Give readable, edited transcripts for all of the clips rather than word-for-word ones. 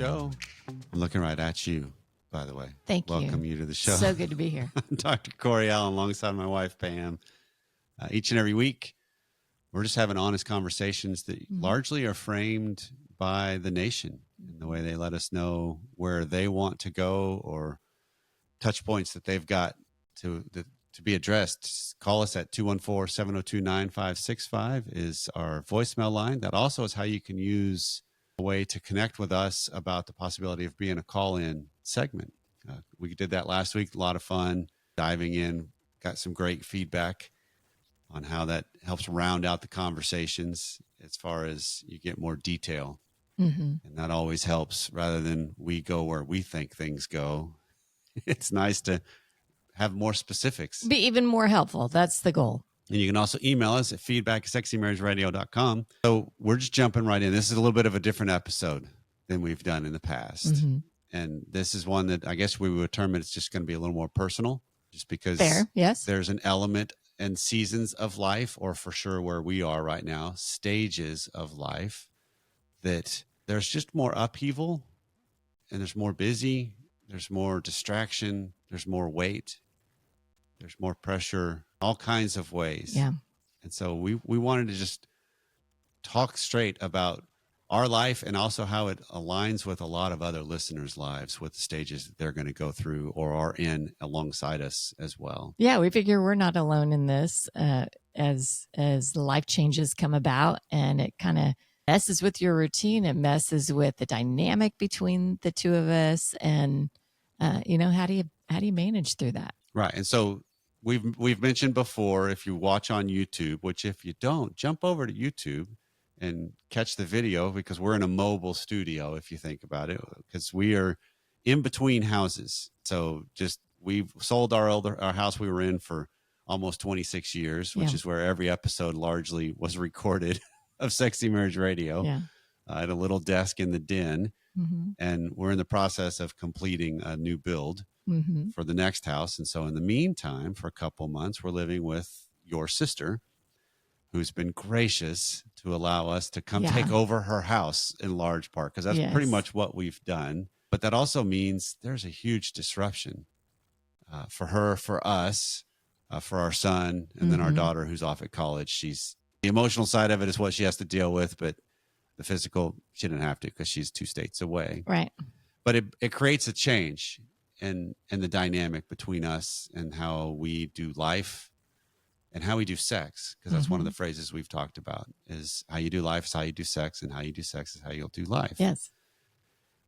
show. I'm looking right at you, by the way. Thank you. Welcome you to the show. So good to be here. I'm Dr. Corey Allen alongside my wife, Pam. Each and every week, we're just having honest conversations that largely are framed by the nation and the way they let us know where they want to go or touch points that they've got to be addressed. Call us at 214-702-9565 is our voicemail line. That also is how you can use a way to connect with us about the possibility of being a call-in segment. We did that last week. A lot of fun diving in. Got some great feedback on how that helps round out the conversations as far as you get more detail. And that always helps rather than we go where we think things go. It's nice to have more specifics. Be even more helpful. That's the goal. And you can also email us at feedback@sexymarriageradio.com. So we're just jumping right in. This is a little bit of a different episode than we've done in the past. And this is one that I guess we would term it's just going to be a little more personal, just because there's an element and seasons of life, or for sure where we are right now, stages of life, that there's just more upheaval and there's more busy, there's more distraction, there's more weight, there's more pressure, all kinds of ways. Yeah. And so we wanted to just talk straight about our life and also how it aligns with a lot of other listeners' lives with the stages that they're going to go through or are in alongside us as well. Yeah, we figure we're not alone in this as life changes come about, and it kind of messes with your routine. It messes with the dynamic between the two of us, and how do you manage through that? Right. And so we've mentioned before, if you watch on YouTube, which if you don't, jump over to YouTube and catch the video, because we're in a mobile studio, if you think about it, because we are in between houses. So we've sold our house we were in for almost 26 years, which is where every episode largely was recorded of Sexy Marriage Radio at a little desk in the den. And we're in the process of completing a new build for the next house. And so in the meantime, for a couple months, we're living with your sister, who's been gracious to allow us to come take over her house in large part, because that's pretty much what we've done. But that also means there's a huge disruption for her, for us, for our son, and then our daughter who's off at college. The emotional side of it is what she has to deal with, but the physical, she didn't have to because she's 2 states away. Right. But it creates a change in the dynamic between us and how we do life and how we do sex, because that's one of the phrases we've talked about, is how you do life is how you do sex, and how you do sex is how you'll do life. Yes.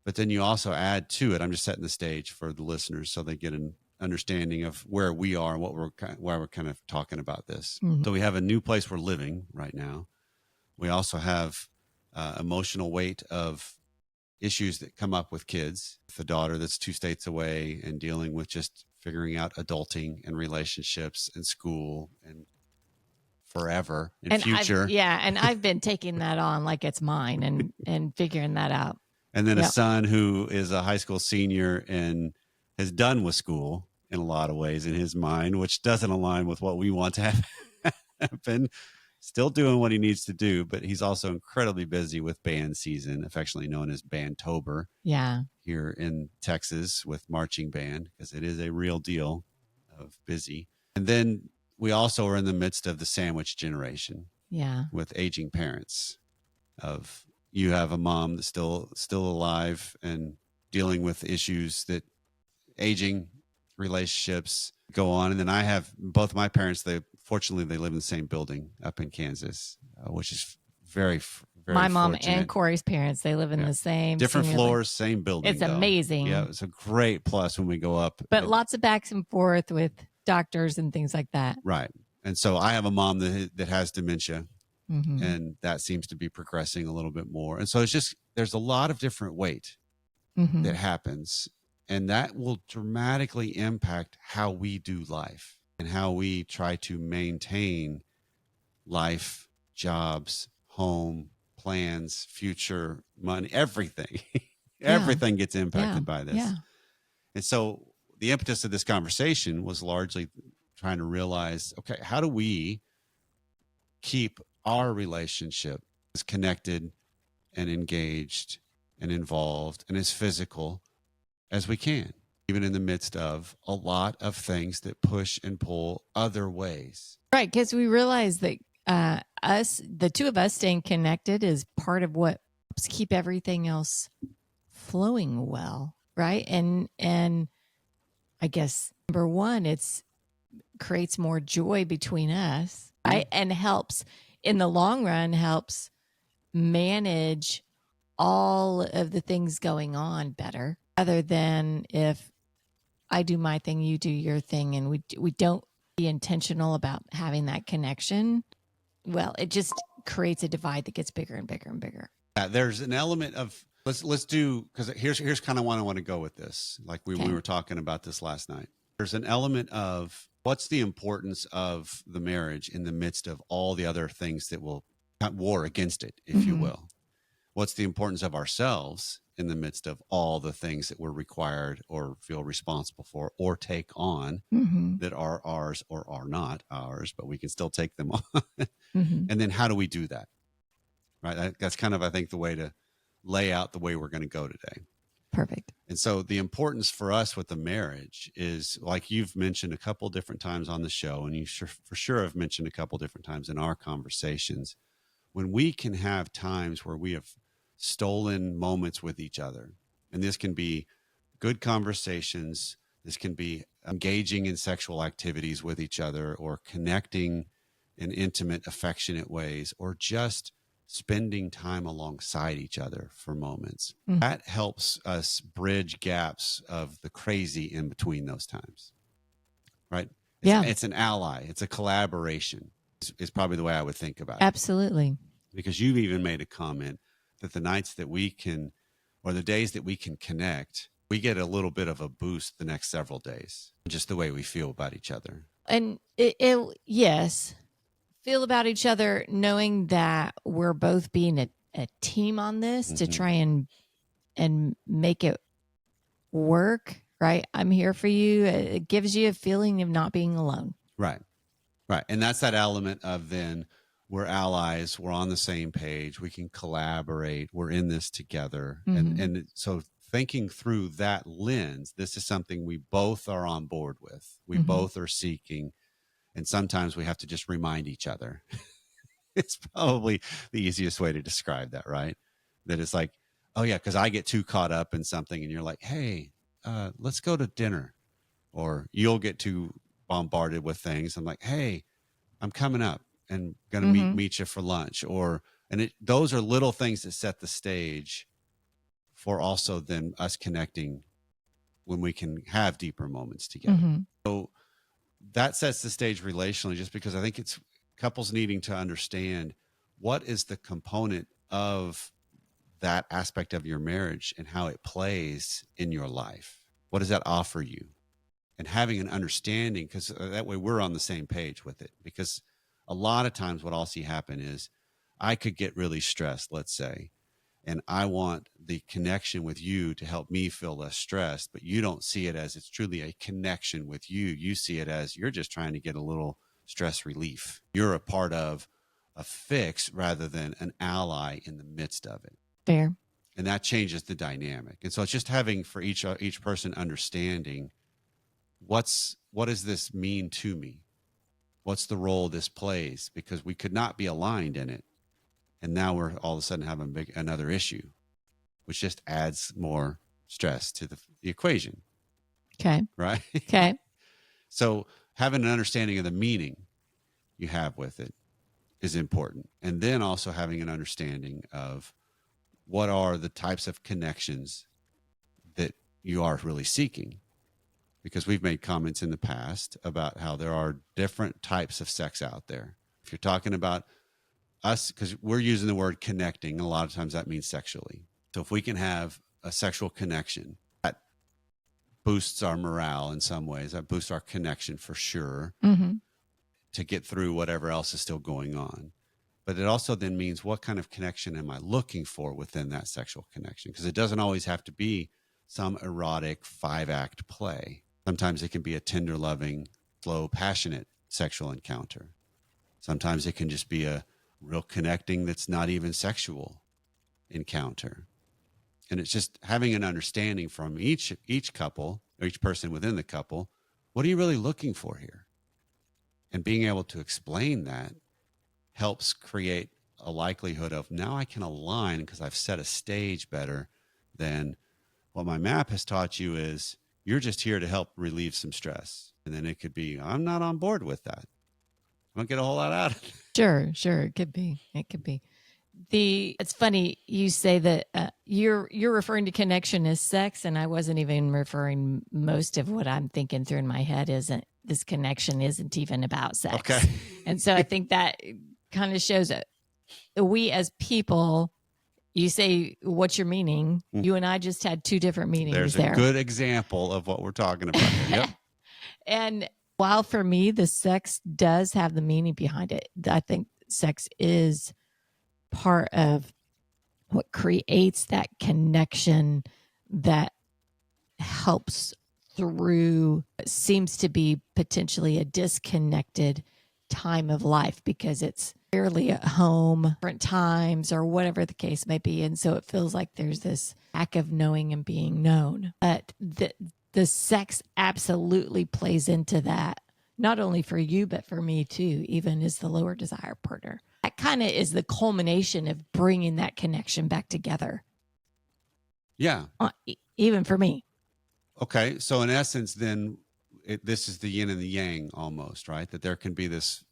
But then you also add to it, I'm just setting the stage for the listeners so they get an understanding of where we are and why we're kind of talking about this. So we have a new place we're living right now. We also have emotional weight of issues that come up with kids, with a daughter that's 2 states away and dealing with just figuring out adulting and relationships and school and forever and future. And I've been taking that on like it's mine and figuring that out. And then a son who is a high school senior and is done with school in a lot of ways in his mind, which doesn't align with what we want to have happen. Still doing what he needs to do, but he's also incredibly busy with band season, affectionately known as Bandtober. Yeah. Here in Texas with marching band, because it is a real deal of busy. And then we also are in the midst of the sandwich generation. Yeah. With aging parents. Of you have a mom that's still alive and dealing with issues that aging relationships go on. And then I have both my parents, fortunately they live in the same building up in Kansas, which is very my mom fortunate. and Corey's parents, they live in the same different floors, same building. It's amazing. Yeah, it's a great plus when we go up. But lots of backs and forth with doctors and things like that. Right. And so I have a mom that has dementia, and that seems to be progressing a little bit more. And so there's a lot of different weight that happens, and that will dramatically impact how we do life and how we try to maintain life, jobs, home, plans, future, money, everything. Everything gets impacted by this. Yeah. And so the impetus of this conversation was largely trying to realize, okay, how do we keep our relationship as connected and engaged and involved and as physical as we can, even in the midst of a lot of things that push and pull other ways. Right. Because we realize that the two of us staying connected is part of what helps keep everything else flowing well. Right. And I guess number one, it's creates more joy between us, right? And helps in the long run, helps manage all of the things going on better, other than if I do my thing, you do your thing, and we don't be intentional about having that connection. Well, it just creates a divide that gets bigger and bigger and bigger. There's an element of let's do, because here's kind of what I want to go with this. Like we were talking about this last night. There's an element of what's the importance of the marriage in the midst of all the other things that will war against it, if you will. What's the importance of ourselves in the midst of all the things that we're required or feel responsible for or take on that are ours or are not ours, but we can still take them on. And then how do we do that? Right. That's kind of, I think, the way to lay out the way we're going to go today. Perfect. And so the importance for us with the marriage is, like you've mentioned a couple different times on the show, and you for sure have mentioned a couple different times in our conversations, when we can have times where we have stolen moments with each other. And this can be good conversations. This can be engaging in sexual activities with each other, or connecting in intimate, affectionate ways, or just spending time alongside each other for moments. That helps us bridge gaps of the crazy in between those times. Right? It's an ally. It's a collaboration is probably the way I would think about it. Absolutely. Because you've even made a comment that the nights that we can, or the days that we can connect, we get a little bit of a boost the next several days, just the way we feel about each other. And yes, feel about each other, knowing that we're both being a team on this to try and make it work. Right. I'm here for you. It gives you a feeling of not being alone. Right. Right. And that's that element of then we're allies. We're on the same page. We can collaborate. We're in this together. And so thinking through that lens, this is something we both are on board with. We both are seeking. And sometimes we have to just remind each other. It's probably the easiest way to describe that, right? That it's like, oh yeah, because I get too caught up in something and you're like, hey, let's go to dinner. Or you'll get too bombarded with things. I'm like, hey, I'm coming up and going to meet you for lunch. Those are little things that set the stage for also then us connecting when we can have deeper moments together. So that sets the stage relationally, just because I think it's couples needing to understand what is the component of that aspect of your marriage and how it plays in your life. What does that offer you? And having an understanding, because that way we're on the same page with it. Because a lot of times what I'll see happen is I could get really stressed, let's say, and I want the connection with you to help me feel less stressed, but you don't see it as it's truly a connection with you. You see it as you're just trying to get a little stress relief. You're a part of a fix rather than an ally in the midst of it. Fair. And that changes the dynamic. And so it's just having for each person understanding what does this mean to me? What's the role this plays? Because we could not be aligned in it. And now we're all of a sudden having another issue, which just adds more stress to the equation. Okay. Right? Okay. So having an understanding of the meaning you have with it is important. And then also having an understanding of what are the types of connections that you are really seeking. Because we've made comments in the past about how there are different types of sex out there. If you're talking about us, because we're using the word connecting, a lot of times that means sexually. So if we can have a sexual connection, that boosts our morale in some ways. That boosts our connection for sure to get through whatever else is still going on. But it also then means, what kind of connection am I looking for within that sexual connection? Because it doesn't always have to be some erotic 5-act play. Sometimes it can be a tender, loving, slow, passionate sexual encounter. Sometimes it can just be a real connecting that's not even sexual encounter. And it's just having an understanding from each couple or each person within the couple. What are you really looking for here? And being able to explain that helps create a likelihood of now I can align because I've set a stage better than what my map has taught you is you're just here to help relieve some stress. And then it could be, I'm not on board with that. I don't get a whole lot out of it. Sure. It could be. It's funny you say that you're referring to connection as sex, and I wasn't even referring. Most of what I'm thinking through in my head isn't this connection isn't even about sex. Okay. And so I think that kind of shows it. We as people, you say what's your meaning. You and I just had two different meanings. There's a good example of what we're talking about here. Yep. And while for me the sex does have the meaning behind it, I think sex is part of what creates that connection that helps through what seems to be potentially a disconnected time of life because it's rarely at home, different times, or whatever the case may be. And so it feels like there's this lack of knowing and being known. But the sex absolutely plays into that, not only for you, but for me too, even as the lower desire partner. That kind of is the culmination of bringing that connection back together. Yeah. Even for me. Okay. So in essence, then this is the yin and the yang almost, right? That there can be this,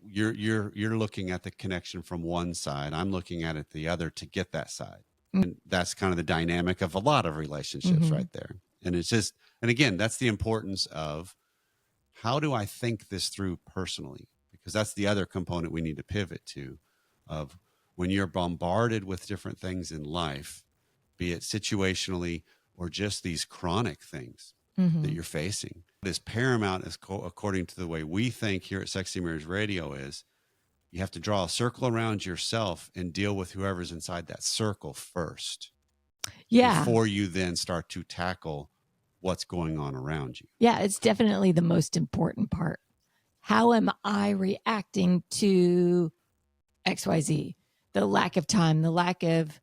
you're looking at the connection from one side. I'm looking at it the other to get that side. And that's kind of the dynamic of a lot of relationships right there. And it's just, and again, that's the importance of how do I think this through personally? Because that's the other component we need to pivot to of when you're bombarded with different things in life, be it situationally or just these chronic things that you're facing. What is paramount is according to the way we think here at Sexy Marriage Radio is you have to draw a circle around yourself and deal with whoever's inside that circle first. Yeah. Before you then start to tackle what's going on around you. Yeah, it's definitely the most important part. How am I reacting to XYZ? The lack of time, the lack of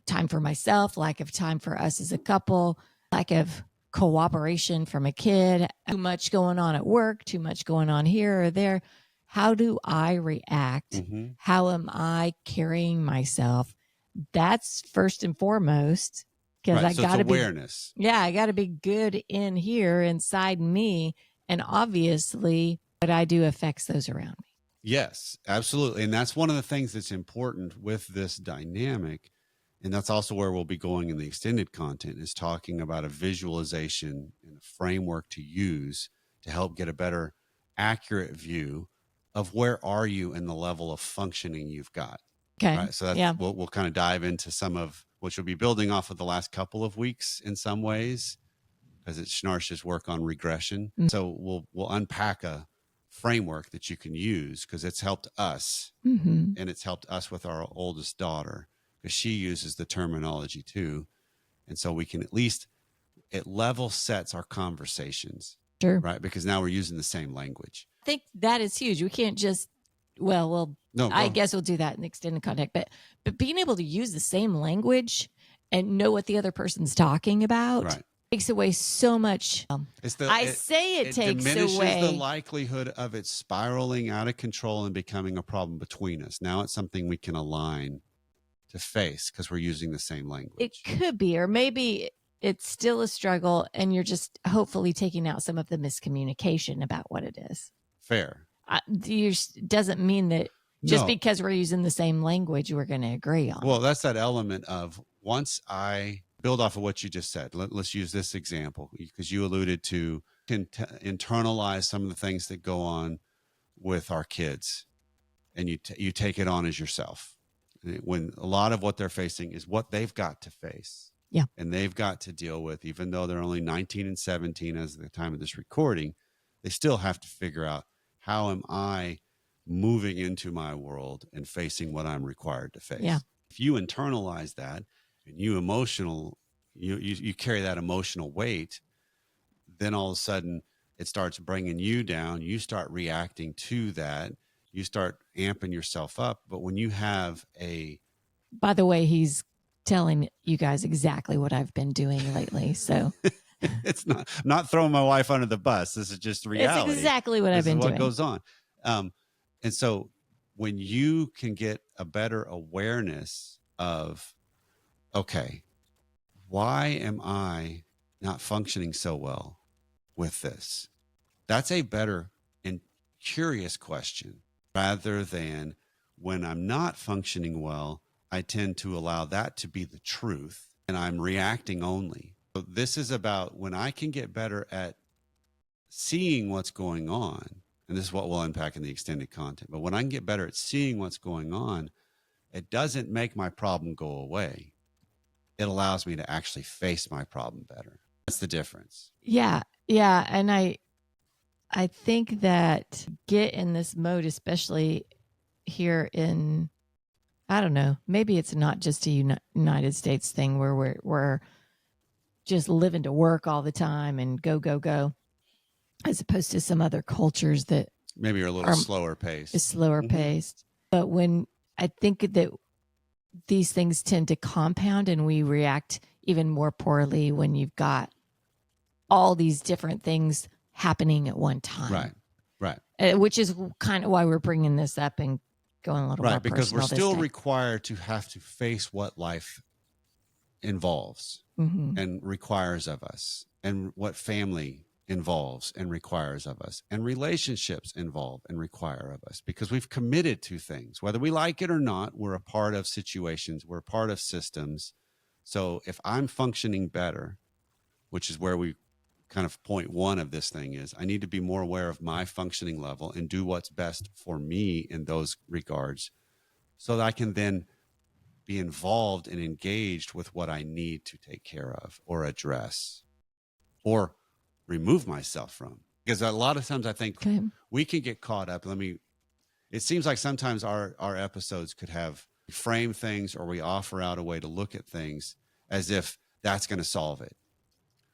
time for myself, lack of time for us as a couple, lack of cooperation from a kid, too much going on at work, too much going on here or there. How do I react? How am I carrying myself? That's first and foremost. Because I got to be awareness. Yeah, I got to be good in here inside me. And obviously, what I do affects those around me. Yes, absolutely. And that's one of the things that's important with this dynamic. And that's also where we'll be going in the extended content is talking about a visualization and a framework to use to help get a better, accurate view of where are you in the level of functioning you've got. Okay. Right. So that's, we'll kind of dive into some of which will be building off of the last couple of weeks in some ways, because it's Schnarch's work on regression. So we'll unpack a framework that you can use because it's helped us and it's helped us with our oldest daughter because she uses the terminology too. And so we can at least, it level sets our conversations. Sure. Right. Because now we're using the same language. I think that is huge. We can't just, I guess we'll do that in extended contact, but being able to use the same language and know what the other person's talking about takes away so much. It diminishes away the likelihood of it spiraling out of control and becoming a problem between us. Now it's something we can align to face because we're using the same language. It could be, or maybe it's still a struggle and you're just hopefully taking out some of the miscommunication about what it is. Fair. Doesn't mean that just because we're using the same language, we're going to agree on. Well, that's that element of once I build off of what you just said. Let's use this example because you alluded to internalize some of the things that go on with our kids and you take it on as yourself. When a lot of what they're facing is what they've got to face. Yeah. And they've got to deal with, even though they're only 19 and 17 as of the time of this recording, they still have to figure out how am I moving into my world and facing what I'm required to face. Yeah. If you internalize that and you carry that emotional weight, then all of a sudden it starts bringing you down. You start reacting to that. You start amping yourself up. But when you have by the way, he's telling you guys exactly what I've been doing lately. So It's not, I'm not throwing my wife under the bus. This is just it's reality. exactly what I've This is been what doing. goes on. And so when you can get a better awareness of, okay, why am I not functioning so well with this? That's a better and curious question rather than when I'm not functioning well, I tend to allow that to be the truth and I'm reacting only. So this is about when I can get better at seeing what's going on. And this is what we'll unpack in the extended content. But when I can get better at seeing what's going on, it doesn't make my problem go away. It allows me to actually face my problem better. That's the difference. Yeah. Yeah. And I think that get in this mode, especially here in, I don't know, maybe it's not just a United States thing where we're just living to work all the time and go, go, go, as opposed to some other cultures that maybe you're a little slower paced. Is slower paced. But when I think that these things tend to compound and we react even more poorly when you've got all these different things happening at one time. Right. Which is kind of why we're bringing this up and going a little more because personal. We're still required to have to face what life involves and requires of us, and what family involves and requires of us, and relationships involve and require of us, because we've committed to things, whether we like it or not. We're a part of situations, we're a part of systems. So if I'm functioning better, which is where we kind of point one of this thing is, I need to be more aware of my functioning level and do what's best for me in those regards, so that I can then be involved and engaged with what I need to take care of or address or remove myself from. Because a lot of times I think we can get caught up. It seems like sometimes our episodes could have frame things, or we offer out a way to look at things as if that's going to solve it,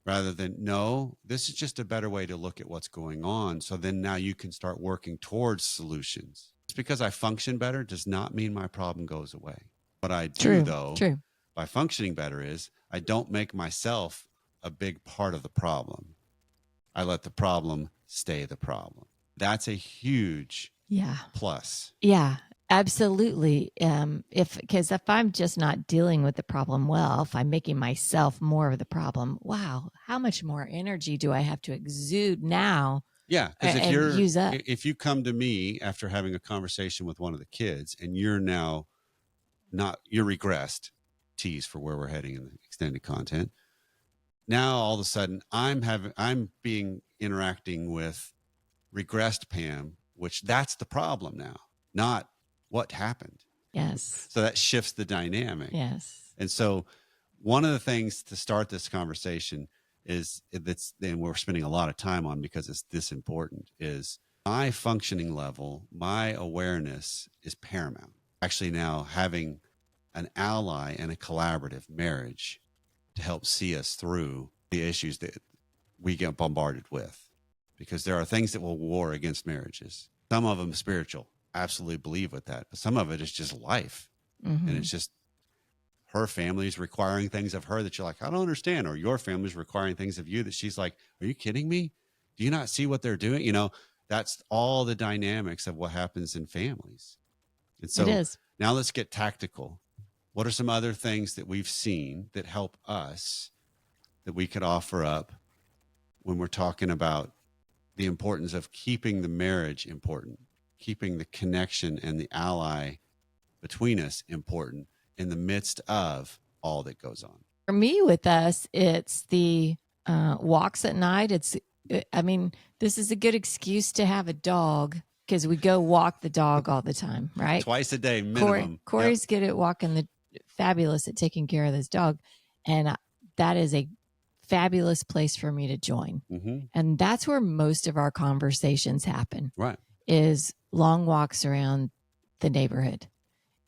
rather than, no, this is just a better way to look at what's going on. So then now you can start working towards solutions. Just because I function better does not mean my problem goes away. What I do, though, by functioning better, is I don't make myself a big part of the problem. I let the problem stay the problem. That's a huge plus. Yeah, absolutely. Because if I'm just not dealing with the problem well, if I'm making myself more of the problem, wow, how much more energy do I have to exude now? Yeah, because if you come to me after having a conversation with one of the kids and you're now you're regressed, tease for where we're heading in the extended content. Now all of a sudden I'm interacting with regressed Pam, which that's the problem now, not what happened. Yes. So that shifts the dynamic. Yes. And so one of the things to start this conversation is and we're spending a lot of time on because it's this important, is my functioning level, my awareness is paramount. Actually now having an ally and a collaborative marriage to help see us through the issues that we get bombarded with, because there are things that will war against marriages. Some of them spiritual, absolutely believe with that, but some of it is just life. And it's just her family is requiring things of her that you're like, I don't understand, or your family is requiring things of you that she's like, are you kidding me? Do you not see what they're doing? That's all the dynamics of what happens in families. And so now let's get tactical. What are some other things that we've seen that help us, that we could offer up when we're talking about the importance of keeping the marriage important, keeping the connection and the ally between us important in the midst of all that goes on? For me, with us, it's the walks at night. This is a good excuse to have a dog, because we go walk the dog all the time, right? Twice a day minimum. Corey's good at walking fabulous at taking care of this dog. And that is a fabulous place for me to join. And that's where most of our conversations happen. Right. Is long walks around the neighborhood.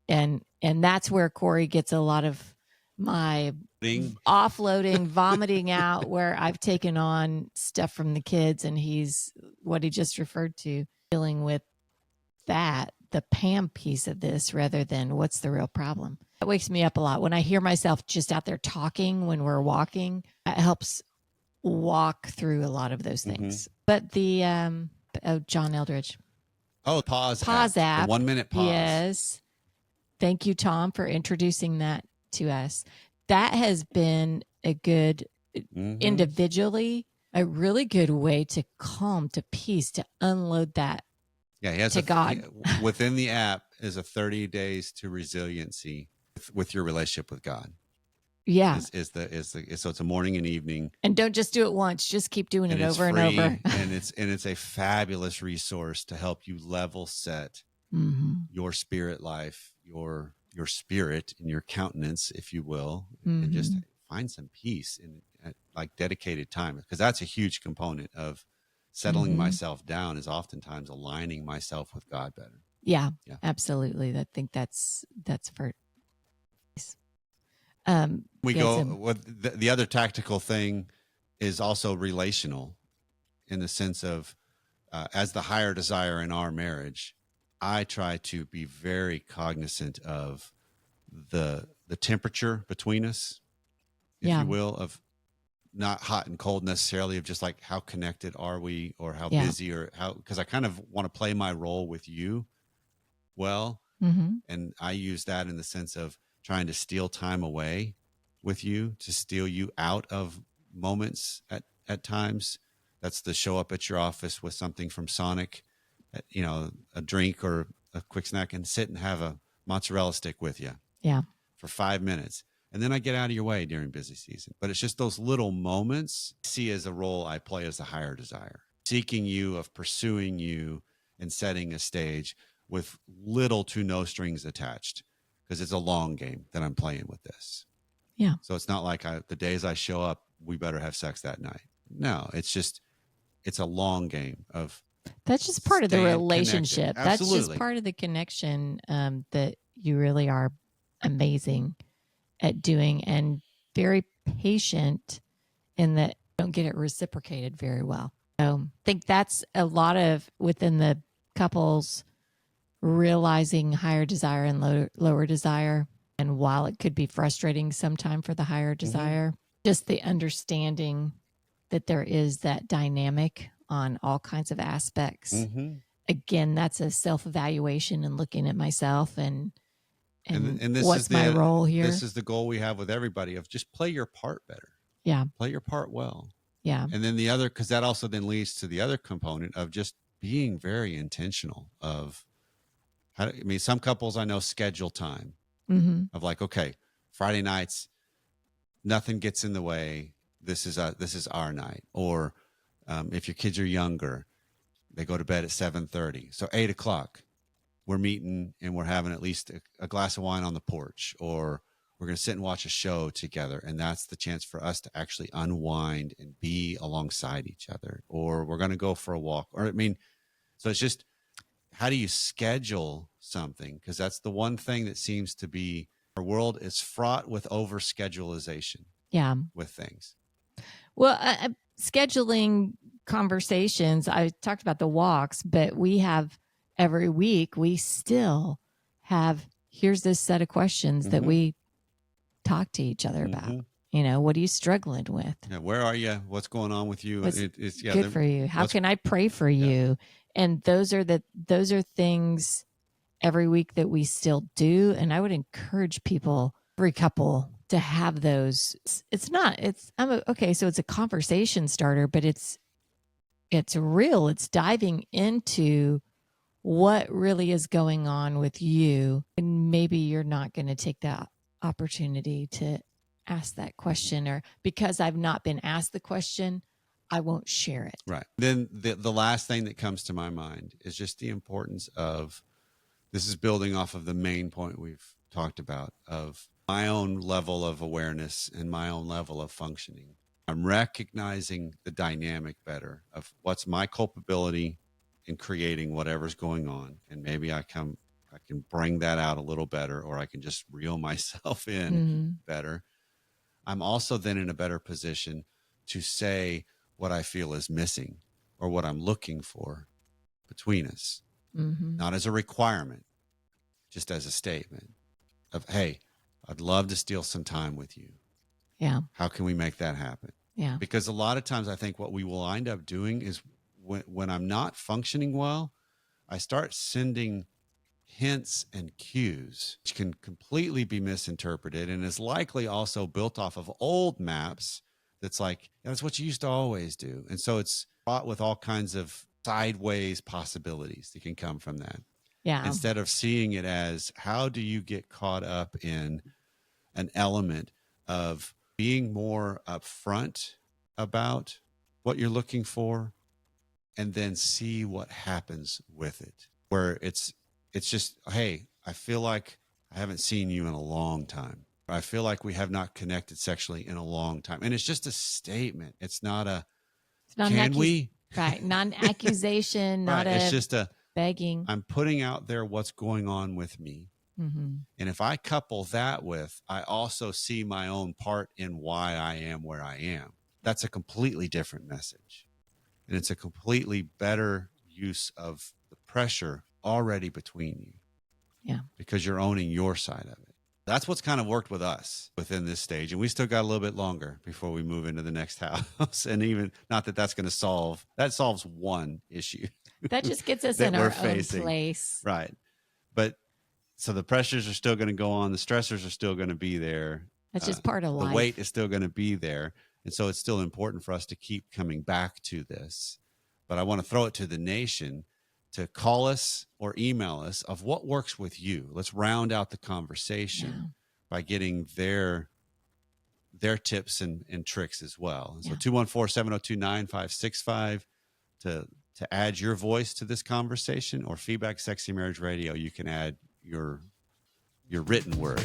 And that's where Corey gets a lot of my offloading, vomiting out, where I've taken on stuff from the kids, and he's what he just referred to, dealing with the Pam piece of this rather than what's the real problem. That wakes me up a lot. When I hear myself just out there talking when we're walking, it helps walk through a lot of those things. But the John Eldridge. Oh, pause Pause app. The app. 1 minute pause. Yes. Thank you, Tom, for introducing that to us. That has been a good individually, a really good way to calm, to peace, to unload that. Yeah, he has to God. Within the app is a 30 days to resiliency with your relationship with God. Yeah. So it's a morning and evening. And don't just do it once, just keep doing it over free, and over. and it's a fabulous resource to help you level set your spirit life, your spirit and your countenance, if you will, and just find some peace in like dedicated time, because that's a huge component of settling myself down, is oftentimes aligning myself with God better. Yeah. Absolutely. I think that's for we go with the other tactical thing is also relational, in the sense of as the higher desire in our marriage, I try to be very cognizant of the temperature between us, if you will, of not hot and cold necessarily, of just like how connected are we, or how busy, or how, because I kind of want to play my role with you well. And I use that in the sense of trying to steal time away with you, to steal you out of moments at times. That's the show up at your office with something from Sonic, a drink or a quick snack, and sit and have a mozzarella stick with you. Yeah. For 5 minutes. And then I get out of your way during busy season. But it's just those little moments I see as a role I play as the higher desire, seeking you, of pursuing you, and setting a stage with little to no strings attached, because it's a long game that I'm playing with this. Yeah. So it's not like the days I show up, we better have sex that night. No, it's a long game of. That's just part of the relationship. That's just part of the connection that you really are amazing at doing, and very patient in that you don't get it reciprocated very well. So I think that's a lot of within the couples realizing higher desire and lower desire. And while it could be frustrating sometime for the higher desire, just the understanding that there is that dynamic on all kinds of aspects. Again, that's a self-evaluation and looking at myself and this what's my role here. This is the goal we have with everybody, of just play your part better. Yeah. Play your part well. Yeah. And then the other, because that also then leads to the other component of just being very intentional of some couples I know schedule time of like, okay, Friday nights, nothing gets in the way. This is our night. Or if your kids are younger, they go to bed at 7:30. So 8:00, we're meeting and we're having at least a glass of wine on the porch, or we're going to sit and watch a show together. And that's the chance for us to actually unwind and be alongside each other. Or we're going to go for a walk. So it's just, how do you schedule something? Because that's the one thing that seems to be, our world is fraught with over schedulization. Yeah. With things. Well, scheduling conversations, I talked about the walks, but we have every week, we still have, here's this set of questions that we talk to each other about. What are you struggling with? Yeah, where are you? What's going on with you? It's good for you. How can I pray for you? And those are things every week that we still do. And I would encourage people, every couple, to have those. So it's a conversation starter, but it's real. It's diving into what really is going on with you. And maybe you're not going to take that opportunity to ask that question, or because I've not been asked the question, I won't share it. Right. Then the last thing that comes to my mind is just the importance of, this is building off of the main point we've talked about, of my own level of awareness and my own level of functioning. I'm recognizing the dynamic better of what's my culpability in creating whatever's going on. And maybe I can bring that out a little better, or I can just reel myself in better. I'm also then in a better position to say what I feel is missing, or what I'm looking for between us, not as a requirement, just as a statement of, hey, I'd love to steal some time with you. Yeah. How can we make that happen? Yeah. Because a lot of times I think what we will wind up doing is when I'm not functioning well, I start sending hints and cues, which can completely be misinterpreted and is likely also built off of old maps. That's like, yeah, that's what you used to always do. And so it's fraught with all kinds of sideways possibilities that can come from that. Yeah. Instead of seeing it as, how do you get caught up in an element of being more upfront about what you're looking for, and then see what happens with it, where it's just, hey, I feel like I haven't seen you in a long time. I feel like we have not connected sexually in a long time. And it's just a statement. It's not a, It's not can we? right. Not an accusation, Right. not It's a just a, begging. I'm putting out there what's going on with me. Mm-hmm. And if I couple that with, I also see my own part in why I am where I am, that's a completely different message. And it's a completely better use of the pressure already between you. Yeah. Because you're owning your side of it. That's what's kind of worked with us within this stage. And we still got a little bit longer before we move into the next house. And even not that that's going to solve, that solves one issue. That just gets us that in we're our facing. own place. Right. But so the pressures are still going to go on. The stressors are still going to be there. That's just part of life. The weight is still going to be there. And so it's still important for us to keep coming back to this. But I want to throw it to the nation to call us or email us of what works with you. Let's round out the conversation by getting their tips and tricks as well. So 214-702-9565 to add your voice to this conversation, or Feedback Sexy Marriage Radio, you can add your written word.